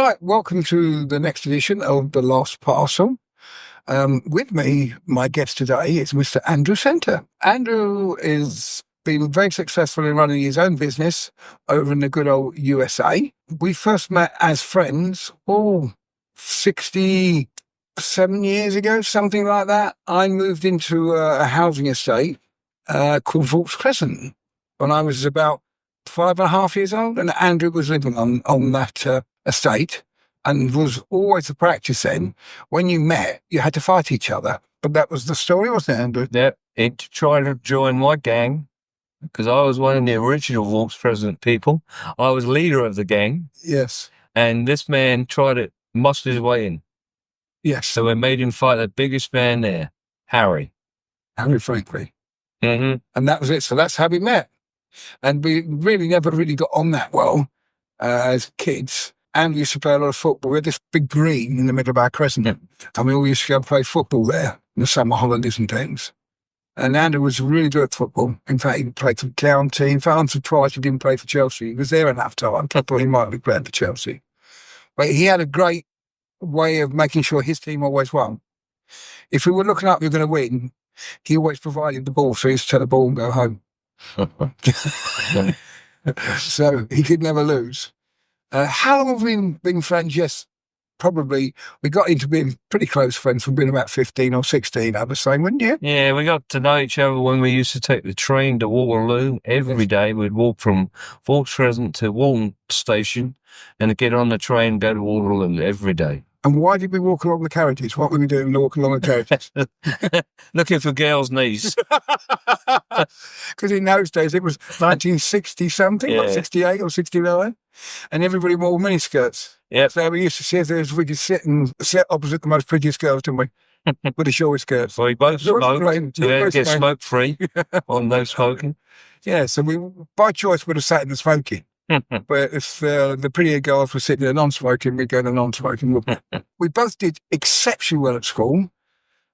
Right, welcome to the next edition of The Lost Parcel. With me, my guest today is Mr. Andrew Center. Andrew has been very successful in running his own business over in the good old USA. We first met as friends, 67 years ago, something like that. I moved into a housing estate called Vaults Crescent when I was about 5.5 years old, and Andrew was living on that estate, and was always the practice then. When you met, you had to fight each other. But that was the story, wasn't it, Andrew? Yeah, he tried to join my gang because I was one of the original Vaults Crescent people. I was leader of the gang. Yes. And this man tried to muscle his way in. Yes. So we made him fight the biggest man there, Harry. Harry Frankly. Mm-hmm. And that was it. So that's how we met. And we really never really got on that well as kids. And we used to play a lot of football. We had this big green in the middle of our crescent. And we all used to go and play football there in the summer holidays and things. And Andrew was really good at football. In fact, he played for the county. In fact, I'm surprised he didn't play for Chelsea. He was there enough time. I thought he might be playing for Chelsea. But he had a great way of making sure his team always won. If we were looking up, we were going to win, he always provided the ball, so he used to take the ball and go home. So he could never lose. How long have we been friends? Yes, probably. We got into being pretty close friends from being about 15 or 16, I was saying, wouldn't you? Yeah, we got to know each other when we used to take the train to Waterloo. Every day we'd walk from Vaults Crescent to Walton Station and get on the train and go to Waterloo every day. And why did we walk along the carriages? What were we doing walking along the carriages? Looking for girls' knees. Because in those days it was 1960-something, Yeah. like 68 or 69, and everybody wore miniskirts. Yep. So we used to see if we could sit opposite the most prettiest girls, didn't we? With the shortest skirts. So we both smoked. So we had to get Smoked. smoke-free on no smoking. Yeah, so we, by choice, would have sat in the smoking. But if the prettier girls were sitting in the non-smoking, we'd go to non-smoking. We both did exceptionally well at school.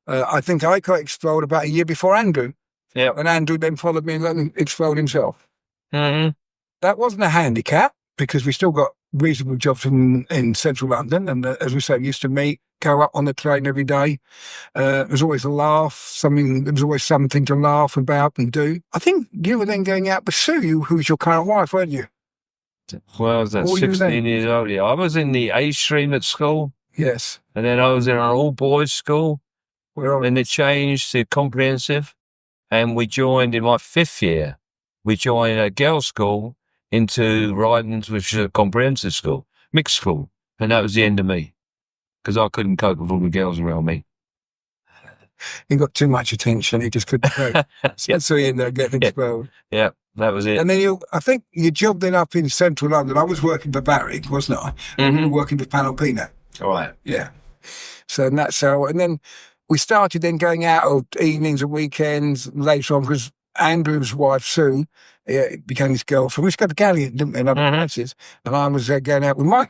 I think I got expelled about a year before Andrew. Yeah. And Andrew then followed me and expelled himself. Mm-hmm. That wasn't a handicap because we still got reasonable jobs in central London. And as we say, we used to meet, go up on the train every day. There was always a laugh, there was always something to laugh about and do. I think you were then going out with Sue, who's your current wife, weren't you? Well, I was at 16 years old. Yeah, I was in the A stream at school. Yes. And then I was in an all-boys school. Then they changed to comprehensive. And we joined in my 5th year. We joined a girls' school into Rydens, which is a comprehensive school, mixed school. And that was the end of me because I couldn't cope with all the girls around me. He got too much attention. He just couldn't cope. So he ended up getting expelled. Yeah, that was it. And then I think your job then up in central London, I was working for Barrick, wasn't I? Mm-hmm. You were working for Panalpina. All right. Yeah. So that's how, and then we started then going out of evenings and weekends later on because Andrew's wife, Sue, became his girlfriend. We used to go to Galleon, didn't we, in other places. And I was going out with my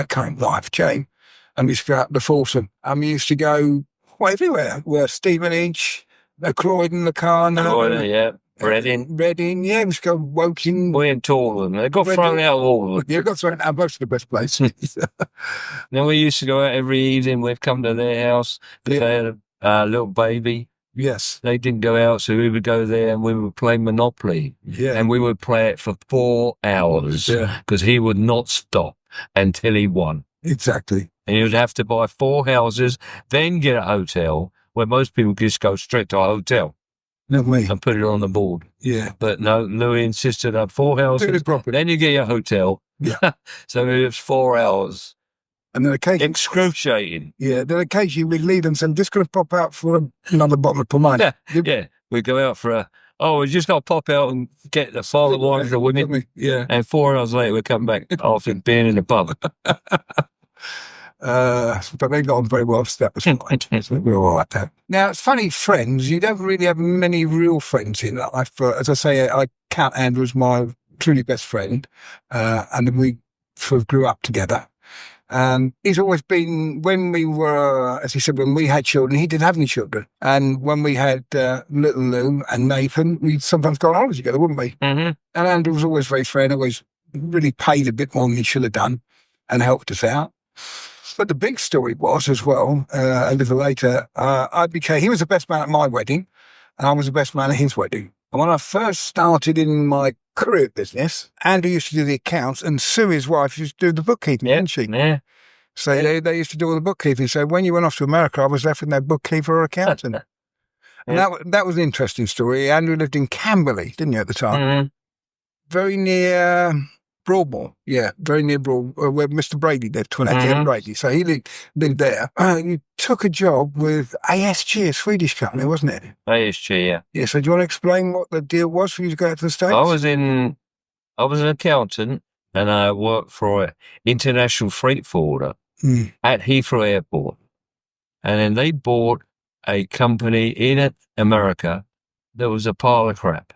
current wife, Jane, and we used to go out to Folsom. And we used to go everywhere. We're Stevenage, Croydon, Locarno. Croydon, yeah. Reading, yeah. We used to go Woking. We ain't all of them. They got thrown out of all of them. Yeah, got thrown out of most of the best places. Then we used to go out every evening. We'd come to their house. They had a little baby. Yes. They didn't go out, so we would go there and we would play Monopoly. Yeah. And we would play it for 4 hours because he would not stop until he won. Exactly. And he would have to buy 4 houses, then get a hotel, where most people just go straight to a hotel. No way. And put it on the board. Yeah. But no, Louis insisted on 4 houses, then you get your hotel. Yeah. So it was 4 hours. And then occasionally... Excruciating. Yeah, then occasionally we'd leave them saying, just going to pop out for another bottle of pomade. Yeah. We'd go out for we just got to pop out and get the bottle of wine for the women. Yeah. And 4 hours later, we'd come back after being in the pub. But they got on very well, so that was fine. So we were all right there. Now, it's funny, friends, you don't really have many real friends in life. As I say, I count Andrew as my truly best friend, and then we sort of grew up together. He's always been, when we were, as he said, when we had children, he didn't have any children. And when we had little Lou and Nathan, we'd sometimes go on holiday together, wouldn't we? Mm-hmm. And Andrew was always very fair and always really paid a bit more than he should have done. and helped us out. But the big story was as well, a little later, he was the best man at my wedding, and I was the best man at his wedding. And when I first started in my career business, Andrew used to do the accounts, and Sue, his wife, used to do the bookkeeping, didn't she? Yeah. So they used to do all the bookkeeping. So when you went off to America, I was left with no bookkeeper or accountant. And that was an interesting story. Andrew lived in Camberley, didn't you, at the time? Mm-hmm. Very near Broadmoor. Yeah, very near Broadmoor, where Mr. Brady lived, 28 Brady. So he lived there. You took a job with ASG, a Swedish company, wasn't it? ASG, yeah. Yeah, so do you want to explain what the deal was for you to go out to the States? I was an accountant, and I worked for an international freight forwarder at Heathrow Airport. And then they bought a company in America that was a pile of crap.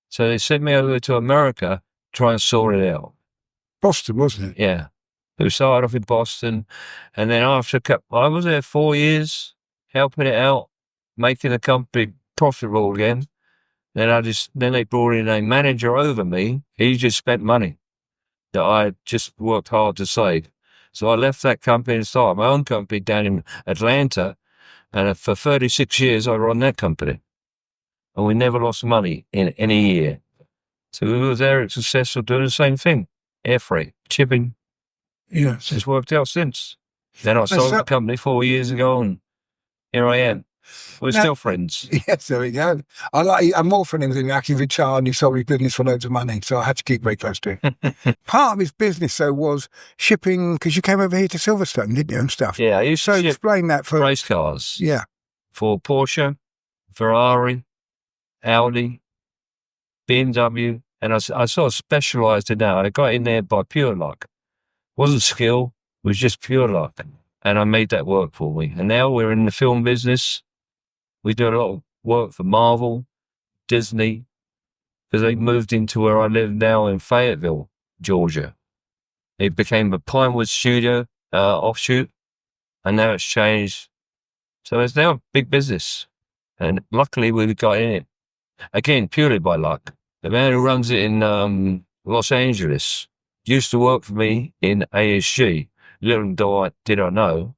So they sent me over to America to try and sort it out. Boston, wasn't it? Yeah. It started off in Boston. And then after I was there 4 years, helping it out, making the company profitable again. Then they brought in a manager over me. He just spent money that I just worked hard to save. So I left that company and started my own company down in Atlanta. And for 36 years, I run that company. And we never lost money in any year. So we were very successful doing the same thing. Air freight, shipping. Yeah. It's worked out since. Then I sold the company 4 years ago, and here I am. We're still friends. Yes, there we go. I'm more friends than actually Richard, and he sold his business for loads of money, so I had to keep very close to him. Part of his business, though, was shipping, because you came over here to Silverstone, didn't you, and stuff? Yeah, I used to explain that for race cars. Yeah. For Porsche, Ferrari, Audi, BMW, and I sort of specialised in that. I got in there by pure luck. Wasn't skill, it was just pure luck. And I made that work for me. And now we're in the film business. We do a lot of work for Marvel, Disney, because they moved into where I live now in Fayetteville, Georgia. It became a Pinewood Studio offshoot, and now it's changed. So it's now a big business. And luckily we got in it. Again, purely by luck. The man who runs it in Los Angeles used to work for me in ASG. Little did I know,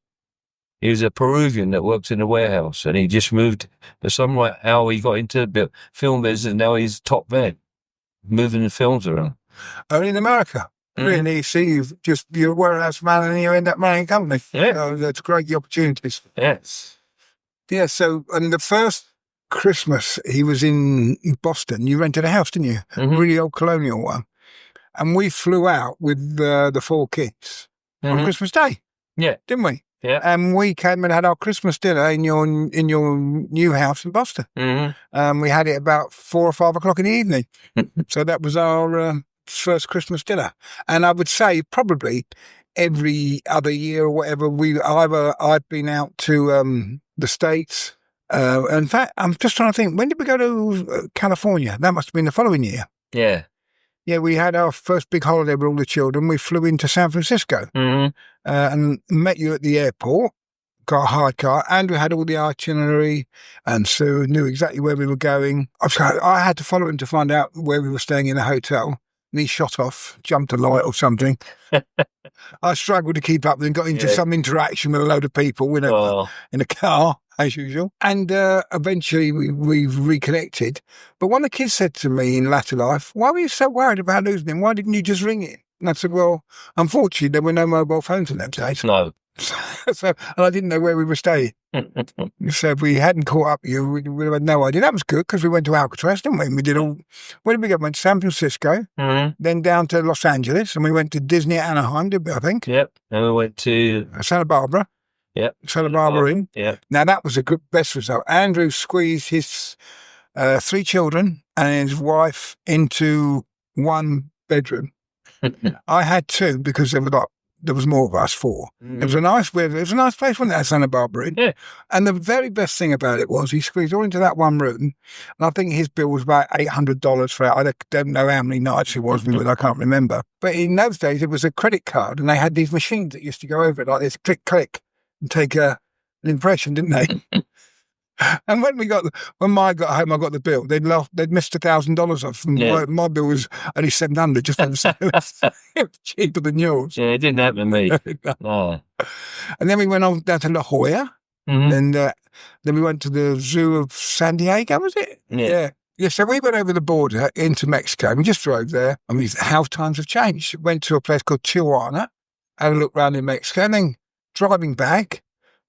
he was a Peruvian that worked in a warehouse, and he just moved to somewhere. How he got into the film business, and now he's top man, moving the films around. Only in America. Really, see, you're a warehouse man and you end up running a company. Yeah. So that's great, the opportunities. Yes. Yeah, so, and the first Christmas he was in Boston, you rented a house, didn't you? A really old colonial one. And we flew out with the 4 kids on Christmas Day. Yeah. Didn't we? Yeah. And we came and had our Christmas dinner in your new house in Boston. We had it about 4 or 5 o'clock in the evening. So that was our first Christmas dinner. And I would say probably every other year or whatever, I've been out to the States. In fact, I'm just trying to think, when did we go to California? That must have been the following year. Yeah. Yeah, we had our first big holiday with all the children. We flew into San Francisco and met you at the airport, got a hire car. Andrew had all the itinerary, and Sue knew exactly where we were going. I had to follow him to find out where we were staying in a hotel. And he shot off, jumped a light or something. I struggled to keep up and got into some interaction with a load of people in a car, as usual. And eventually we've reconnected. But one of the kids said to me in latter life, "Why were you so worried about losing him? Why didn't you just ring it?" And I said, "Well, unfortunately, there were no mobile phones in those days." No. And I didn't know where we were staying. So if we hadn't caught up with you, we would have had no idea. That was good because we went to Alcatraz, didn't we? And we did where did we go? We went to San Francisco, then down to Los Angeles, and we went to Disney at Anaheim, did we, I think? Yep. And we went to Santa Barbara. Yep. Santa Barbara Inn. Yeah. Now that was a good best result. Andrew squeezed his 3 children and his wife into 1 bedroom. I had 2 because there was more of us, 4. It was a nice place, wasn't it, at Santa Barbara Inn? Yeah. And the very best thing about it was he squeezed all into that 1 room, and I think his bill was about $800 for it. I don't know how many nights it was, I can't remember. But in those days, it was a credit card, and they had these machines that used to go over it like this, click, click, and take an impression, didn't they? And when I got home, I got the bill. They'd missed $1,000 off. And Yeah. my bill was only $700. Just it was cheaper than yours. Yeah, it didn't happen to me. No. And then we went on down to La Jolla, Mhm. and then we went to the Zoo of San Diego. Was it? Yeah. Yeah. So we went over the border into Mexico. We just drove there. I mean, how times have changed. Went to a place called Tijuana, had a look around in Mexico, and then driving back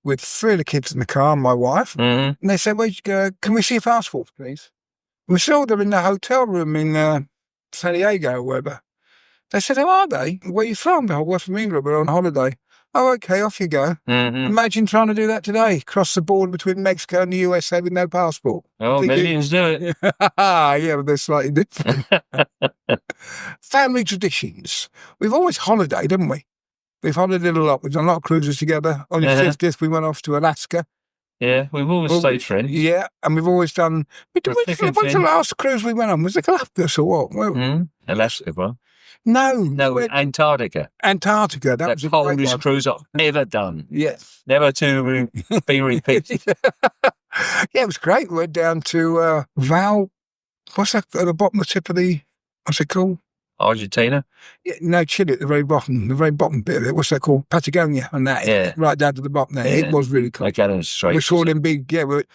with 3 of the kids in the car and my wife. Mhm. And they said, "Well, can we see your passports, please?" We saw them in the hotel room in San Diego or wherever. They said, "How are they? Where are you from?" "Oh, we're from England. We're on holiday." "Oh, okay, off you go." Mhm. Imagine trying to do that today. Cross the border between Mexico and the USA with no passport. Oh, millions do it. Yeah, but they're slightly different. Family traditions. We've always holidayed, haven't we? We've holidayed a lot. We've done a lot of cruises together. On the 50th, we went off to Alaska. Yeah, we've always stayed friends. Yeah, and we've always done... What's the last cruise we went on? Was it Galapagos or what? Well, Alaska, bro. No, Antarctica. Antarctica. That was the a great coldest one. cruise I've ever done. Yes. Never to be repeated. Yeah, it was great. We went down to Val... What's that at the bottom, the tip of the... What's it called? Argentina? Yeah, no, Chile at the very bottom bit of it. What's that called? Patagonia and that. Yeah. Right down to the bottom there. Yeah. It was really cool. Like Adam's Strait. We saw them big, and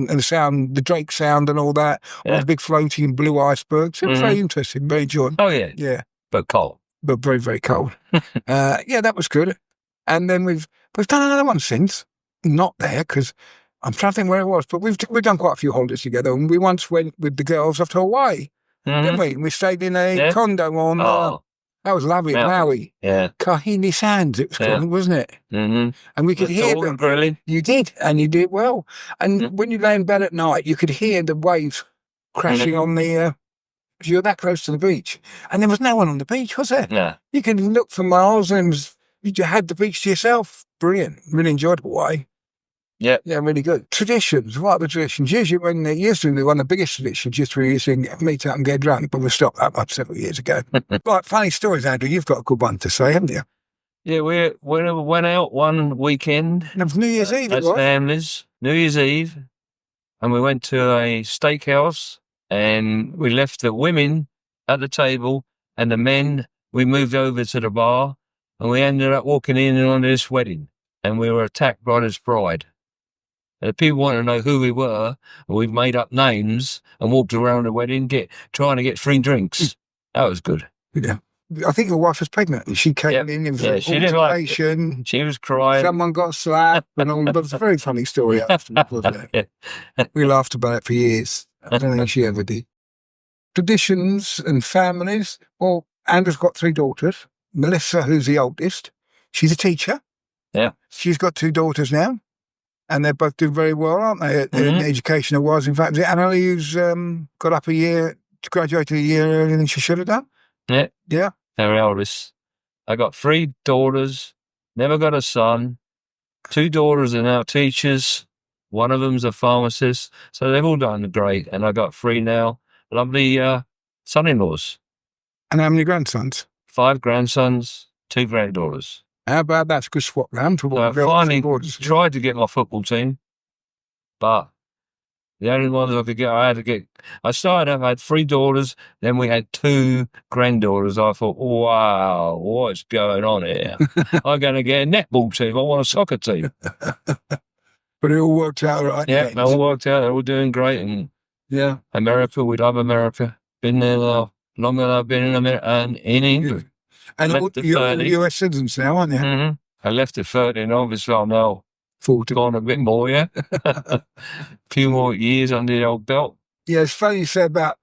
the sound, the Drake sound and all that. All the big floating blue icebergs. It was very interesting, very enjoyable. Oh, yeah. Yeah. But cold. But very, very cold. Yeah, that was good. And then we've done another one since. Not there, because I'm trying to think where it was, but we've done quite a few holidays together. And we once went with the girls off to Hawaii, didn't we? We stayed in a condo on, that was lovely, Maui. Yeah. Kahini Sands, it was called, wasn't it? Mm-hmm. And we could hear them. Grilling. You did, and you did well. And when you lay in bed at night, you could hear the waves crashing on the... you were that close to the beach. And there was no one on the beach, was there? No. You could look for miles and you had the beach to yourself. Brilliant. Really enjoyed Hawaii. Yeah. Yeah, really good. Traditions. What are the traditions? Usually when they used to be one of the biggest traditions, just we used to meet up and get drunk, but we stopped that up several years ago. Right, funny stories, Andrew. You've got a good one to say, haven't you? Yeah, we went out one weekend. And it was New Year's Eve, as families. New Year's Eve. And we went to a steakhouse and we left the women at the table and the men, we moved over to the bar and we ended up walking in on this wedding and we were attacked by this bride. And people wanted to know who we were. And we've made up names and walked around the wedding, trying to get free drinks. That was good. Yeah. I think your wife was pregnant and she came in and she didn't like it. She was crying. Someone got slapped and all. But it's a very funny story afterwards, wasn't it? We laughed about it for years. I don't think she ever did. Traditions and families. Well, Andrew's got 3 daughters. Melissa, who's the oldest, she's a teacher. Yeah. She's got 2 daughters now. And they both do very well, aren't they, educational-wise? In fact, is it Annalie who's got up a year, graduated a year earlier than she should have done? Yeah. Yeah. Her eldest. I got 3 daughters, never got a son. 2 daughters are now teachers. One of them's a pharmacist. So they've all done great. And I got 3 now lovely son-in-laws. And how many grandsons? 5 grandsons, 2 granddaughters. How about that? It's a good swap round. I finally tried to get my football team, but the only ones I could get, I started off, I had 3 daughters, then we had 2 granddaughters. I thought, wow, what's going on here? I'm going to get a netball team. I want a soccer team. But it all worked out right. Yeah, it all worked out. They're all doing great. And yeah, America, we love America. Been there longer than I've been in America and in England. And you're US citizens now, aren't you? Mm-hmm. I left at 30 and obviously I'm now 40. Gone a bit more, yeah. A few more years under the old belt. Yeah, it's funny you say about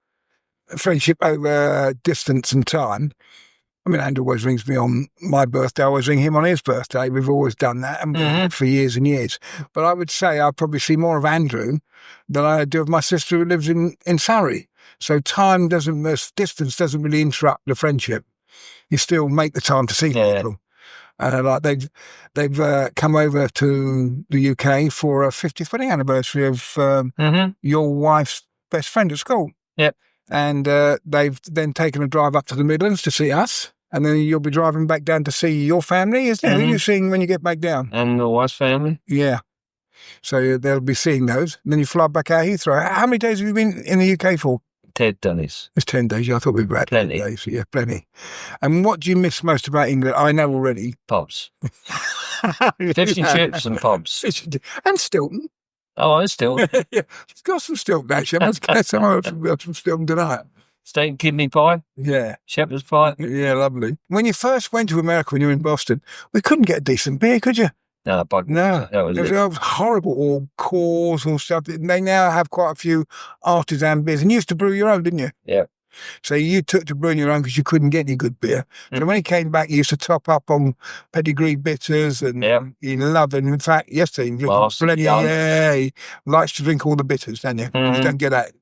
friendship over distance and time. I mean, Andrew always rings me on my birthday. I always ring him on his birthday. We've always done that and for years and years. But I would say I probably see more of Andrew than I do of my sister who lives in Surrey. So distance doesn't really interrupt the friendship. You still make the time to see people. Like they've come over to the UK for a 50th wedding anniversary of your wife's best friend at school. Yep. And they've then taken a drive up to the Midlands to see us. And then you'll be driving back down to see your family, isn't it? Who are you seeing when you get back down? And the wife's family. Yeah. So they'll be seeing those. And then you fly back out Heathrow. How many days have you been in the UK for? 10 days. It's 10 days. Yeah, I thought we'd be about 10 Plenty. days. Yeah, plenty. And what do you miss most about England? I know already. Pubs. Fish and chips and pubs. And Stilton. Oh, and still. Yeah, it's got some Stilton, actually. I must get some Stilton tonight. Steak and kidney pie. Yeah. Shepherd's pie. Yeah, lovely. When you first went to America, when you were in Boston, we couldn't get a decent beer, could you? No, but No. that was It it. was horrible, or Coors or stuff. They now have quite a few artisan beers. And you used to brew your own, didn't you? Yeah. So you took to brewing your own because you couldn't get any good beer. So when he came back, he used to top up on pedigree bitters, and he loved it. In fact, yesterday, he drank plenty. Yeah, he likes to drink all the bitters, don't you? You don't get that.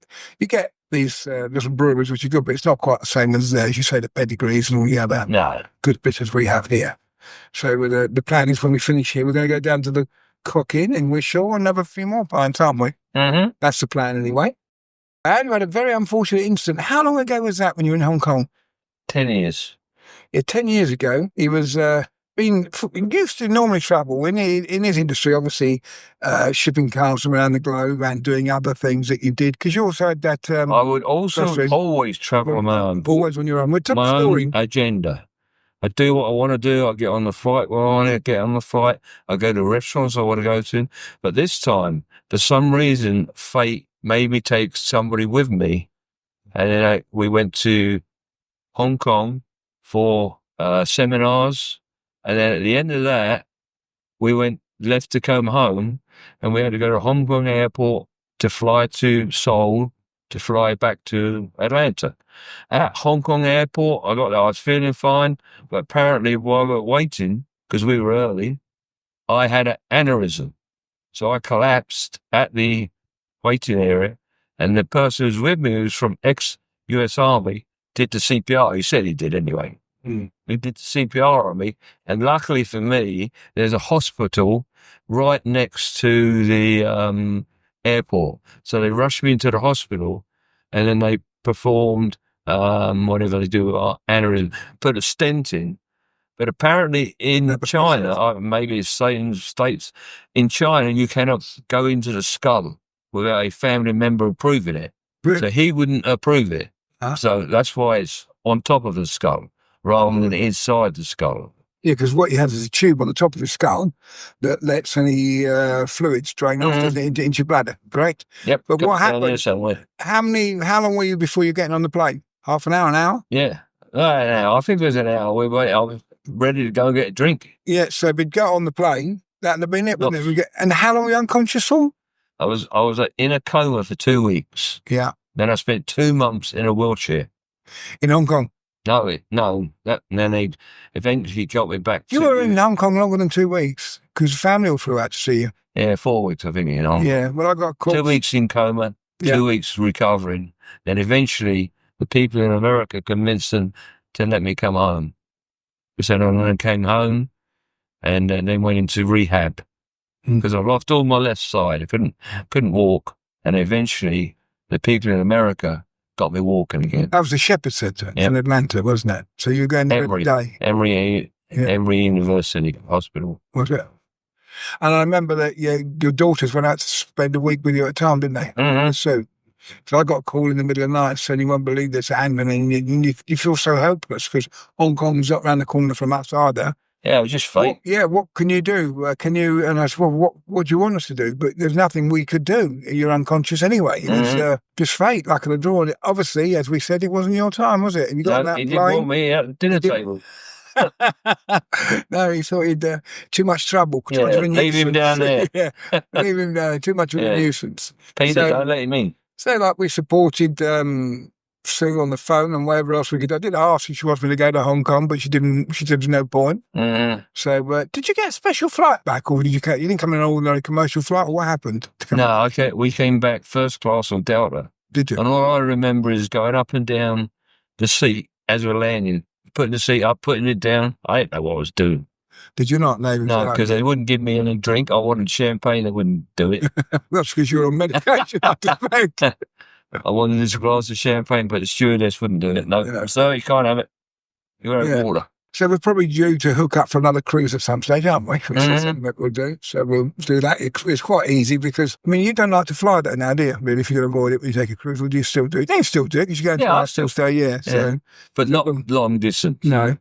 You get these little breweries, which are good, but it's not quite the same as you say, the pedigrees and all the other good bitters we have here. So the plan is when we finish here, we're going to go down to the Cock Inn in Wishaw and have a few more pints, aren't we? That's the plan anyway. And we had a very unfortunate incident. How long ago was that when you were in Hong Kong? 10 years. Yeah, 10 years ago. He was used to normally travel in his industry, obviously, shipping cars from around the globe and doing other things that you did. Because you also had that... I would also always travel on my own. Always when you're on. With my own agenda. I do what I want to do. I get on the flight where I want to get on the flight. I go to restaurants I want to go to. But this time, for some reason, fate made me take somebody with me. And then we went to Hong Kong for seminars. And then at the end of that, we left to come home, and we had to go to Hong Kong airport to fly to Seoul, to fly back to Atlanta. At Hong Kong airport, I was feeling fine, but apparently while we were waiting, because we were early, I had an aneurysm. So I collapsed at the waiting area, and the person who was with me, who was from ex-US Army, did the CPR. He said he did anyway. He did the CPR on me, and luckily for me, there's a hospital right next to the airport. So they rushed me into the hospital, and then they performed whatever they do with aneurysm, put a stent in. But apparently in China, maybe it's same states, in China you cannot go into the skull without a family member approving it. Really? So he wouldn't approve it. So that's why it's on top of the skull rather than inside the skull. Yeah, because what you have is a tube on the top of the skull that lets any fluids drain off into your bladder, correct? Yep. But what happened? How long were you before you getting on the plane? Half an hour, an hour? Yeah. An hour. I think it was an hour. I was ready to go and get a drink. Yeah, so we'd got on the plane. That'd have been it, wouldn't it? And how long were you unconscious for? I was in a coma for 2 weeks. Yeah. Then I spent 2 months in a wheelchair. In Hong Kong? No. Then they eventually got me back. You were in Hong Kong longer than 2 weeks because the family all flew out to see you. Yeah, 4 weeks, I think, in Hong Kong. Yeah, well, I got caught. 2 weeks in coma, 2 weeks recovering. Then eventually the people in America convinced them to let me come home. So I came home and then went into rehab because I lost all my left side. I couldn't walk. And eventually the people in America got me walking again. That was the Shepherd Centre in Atlanta, wasn't it? So you were going there every day? Emory University Hospital. Was it? And I remember that your daughters went out to spend a week with you at a time, didn't they? So I got a call in the middle of the night saying, you won't believe this, and you feel so hopeless because Hong Kong's up around the corner from us either. Yeah, it was just fate. What can you do? And I said, well, what do you want us to do? But there's nothing we could do. You're unconscious anyway. It's just fate, luck of the draw. And obviously, as we said, it wasn't your time, was it? And you got that he didn't want me at the dinner table. No, he thought he'd too much trouble. Too much of a leave him down there. Leave him down there. Too much of a nuisance. Peter, don't let him in. So, like, we supported Sue on the phone and whatever else we could do. I did ask if she wanted me to go to Hong Kong, but she didn't. She said there's no point. So, did you get a special flight back, or you didn't come in an ordinary commercial flight, or what happened? No, we came back first class on Delta. Did you? And all I remember is going up and down the seat as we're landing, putting the seat up, putting it down. I didn't know what I was doing. Did you not? No, because they wouldn't give me any drink. I wanted champagne. They wouldn't do it. That's because you're on medication, I suspect. I wanted this glass of champagne, but the stewardess wouldn't do it. No, so you can't have it. You have water. So we're probably due to hook up for another cruise at some stage, aren't we? Which is something that we'll do. So we'll do that. It's quite easy because, I mean, you don't like to fly that now, do you? Really, if you can avoid it when you take a cruise, would you still do it? You still do it because you go and fly, still stay, yeah. So, but not long distance. No.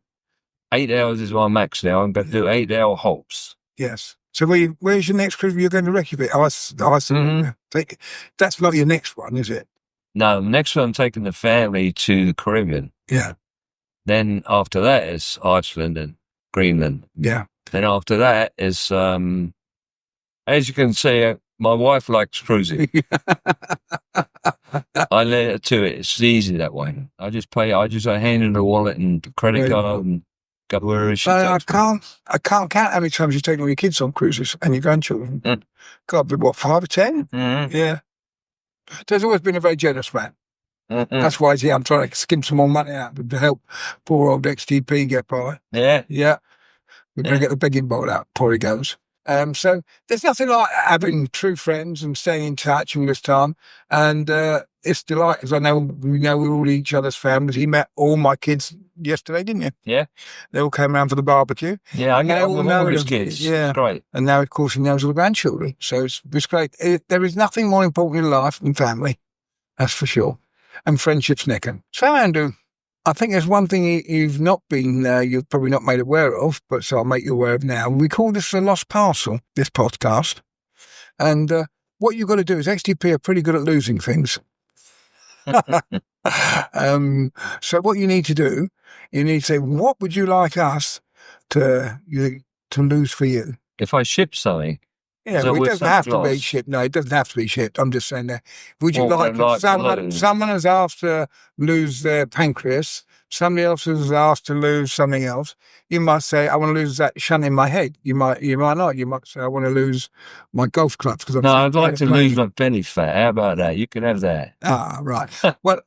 8 hours is my max now. I'm going to do 8-hour hops. Yes. So where's your next cruise? You're going to Reykjavik. That's not your next one, is it? No, next one I'm taking the family to the Caribbean. Yeah. Then after that is Iceland and Greenland. Yeah. Then after that is, as you can see, my wife likes cruising. I let her to it. It's easy that way. I just hand in the wallet and credit card and go wherever she takes me. I can't count how many times you've taken all your kids on cruises and your grandchildren. God, what, 5 or 10? Mm-hmm. Yeah. There's always been a very generous man. Mm-hmm. That's why I'm trying to skim some more money out to help poor old XTP get by. Yeah. Yeah. We're going to get the begging bowl out before he goes. So there's nothing like having true friends and staying in touch all this time. And it's delightful. I know we know we're all each other's families. He met all my kids yesterday, didn't you? Yeah. They all came around for the barbecue. Yeah, I get all his kids. Yeah. It's great. And now, of course, he knows all the grandchildren. So it's great. There is nothing more important in life than family. That's for sure. And friendship's necking. So, Andrew, I think there's one thing you've probably not made aware of, but so I'll make you aware of now. We call this the Lost Parcel, this podcast. And what you've got to do is XTP are pretty good at losing things. So what you need to do, you need to say, what would you like us to lose for you? If I ship something. Yeah, so it doesn't have to be shipped. No, it doesn't have to be shipped. I'm just saying that. Would you someone has asked to lose their pancreas, somebody else has asked to lose something else, you might say, I want to lose that shunt in my head. You might not. You might say, I want to lose my golf clubs. No, I'd like to lose my belly fat. How about that? You can have that. Ah, right. Well,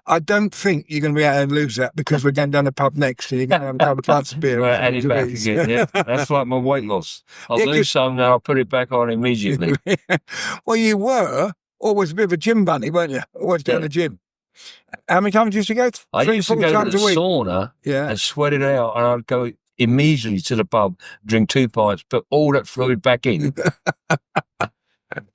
I don't think you're going to be able to lose that because we're going down the pub next and you're going to have a couple of pints of beer. Right, add it back again, yeah. That's like my weight loss. I'll lose some and I'll put it back on immediately. Well, you were always a bit of a gym bunny, weren't you? Always down the gym. How many times did you go? I used to go to the sauna and sweat it out, and I'd go immediately to the pub, drink 2 pints, put all that fluid back in.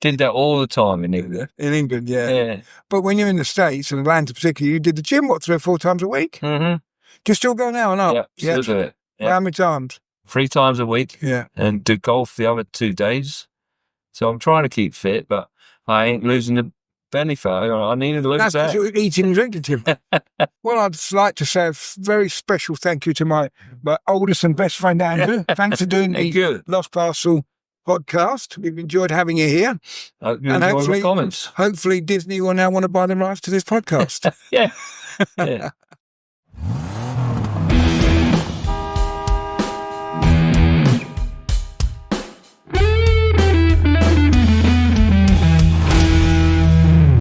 Did that all the time in England. In England, yeah. But when you're in the States, and Atlanta particularly, you did the gym, 3 or 4 times a week? Mm-hmm. Do you still go now or not? Yeah, still do it. Yep. How many times? 3 times a week. Yeah. And do golf the other 2 days. So I'm trying to keep fit, but I ain't losing the belly fat. I needed to lose that. That's what eating and drinking, Tim. Well, I'd like to say a very special thank you to my oldest and best friend, Andrew. Thanks for doing the Lost Parcel podcast. We've enjoyed having you here. And hopefully, comments. Hopefully Disney will now want to buy the rights to this podcast. Yeah.